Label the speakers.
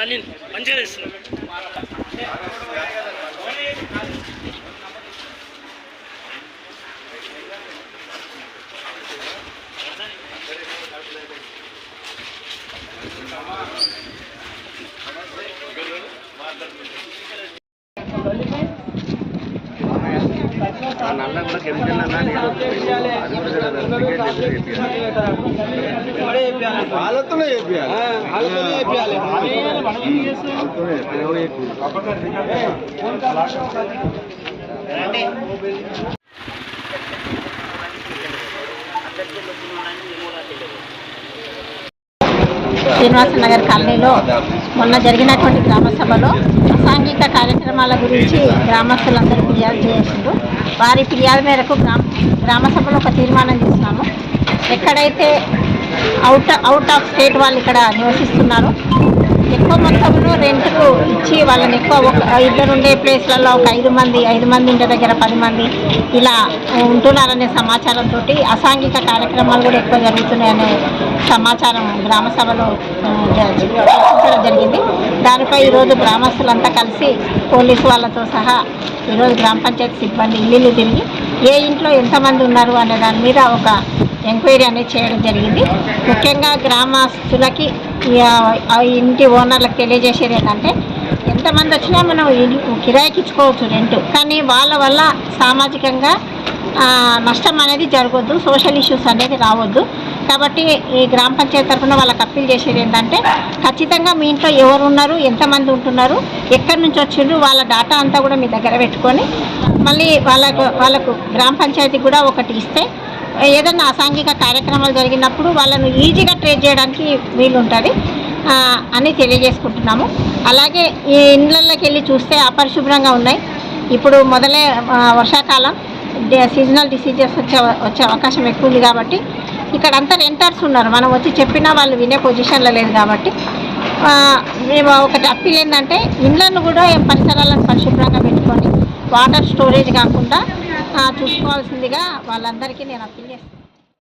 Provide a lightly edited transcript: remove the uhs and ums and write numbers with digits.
Speaker 1: అనిల్ మంచిగా చేస్తున్నాడు.
Speaker 2: నల్ల కూడా కెమికల్ వాళ్ళతోనే
Speaker 3: శ్రీనివాసనగర్ కాలనీలో మొన్న జరిగినటువంటి గ్రామ సభలో అసాంఘిక కార్యక్రమాల గురించి గ్రామస్తులందరూ ఫిర్యాదు చేసిండ్రు. వారి ఫిర్యాదు మేరకు గ్రామ సభలో ఒక తీర్మానం చేసినాము. ఎక్కడైతే అవుట్ ఆఫ్ స్టేట్ వాళ్ళు ఇక్కడ నివసిస్తున్నారు, ఎక్కువ మొత్తంలో రెంట్కు ఇచ్చి వాళ్ళని ఎక్కువ ఇద్దరు ఉండే ప్లేస్లలో ఒక 5 మంది ఉండే దగ్గర 10 మంది ఇలా ఉంటున్నారనే సమాచారంతో అసాంఘిక కార్యక్రమాలు కూడా ఎక్కువ జరుగుతున్నాయనే సమాచారం గ్రామ సభలో చర్చించడం జరిగింది. దానిపై ఈరోజు గ్రామస్తులంతా కలిసి పోలీసు వాళ్ళతో సహా ఈరోజు గ్రామ పంచాయతీ సిబ్బంది ఇల్లు తిరిగి ఏ ఇంట్లో ఎంతమంది ఉన్నారు అనే దాని మీద ఒక ఎంక్వైరీ అనేది చేయడం జరిగింది. ముఖ్యంగా గ్రామస్తులకి ఇంటి ఓనర్లకు తెలియజేసేది ఏంటంటే, ఎంతమంది వచ్చినా మనం కిరాయికి ఇచ్చుకోవచ్చు రెంట్, కానీ వాళ్ళ వల్ల సామాజికంగా నష్టం అనేది జరగొద్దు, సోషల్ ఇష్యూస్ అనేది రావద్దు. కాబట్టి ఈ గ్రామ పంచాయతీ తరఫున వాళ్ళకి అప్పీల్ చేసేది ఏంటంటే, ఖచ్చితంగా మీ ఇంట్లో ఎవరు ఉన్నారు, ఎంతమంది ఉంటున్నారు, ఎక్కడి నుంచి వచ్చిండ్రు, వాళ్ళ డేటా అంతా కూడా మీ దగ్గర పెట్టుకొని మళ్ళీ వాళ్ళకు గ్రామ పంచాయతీ కూడా ఒకటి ఇస్తే ఏదన్నా అసాంఘిక కార్యక్రమాలు జరిగినప్పుడు వాళ్ళను ఈజీగా ట్రేస్ చేయడానికి వీలుంటుంది అని తెలియజేసుకుంటున్నాము. అలాగే ఈ ఇళ్ళల్లోకి వెళ్ళి చూస్తే అపరిశుభ్రంగా ఉన్నాయి. ఇప్పుడు మొదలే వర్షాకాలం, సీజనల్ డిసీజెస్ వచ్చే అవకాశం ఎక్కువ ఉంది. కాబట్టి ఇక్కడ అంతా రెంటర్స్ ఉన్నారు, మనం వచ్చి చెప్పినా వాళ్ళు వినే పొజిషన్లో లేదు. కాబట్టి మేము ఒకటి అప్పీల్ ఏంటంటే, ఇళ్ళను కూడా పరిసరాలను పరిశుభ్రంగా పెట్టుకొని వాటర్ స్టోరేజ్ కాకుండా చూసుకోవాల్సిందిగా వాళ్ళందరికీ నేను అప్పీల్ చేస్తాను.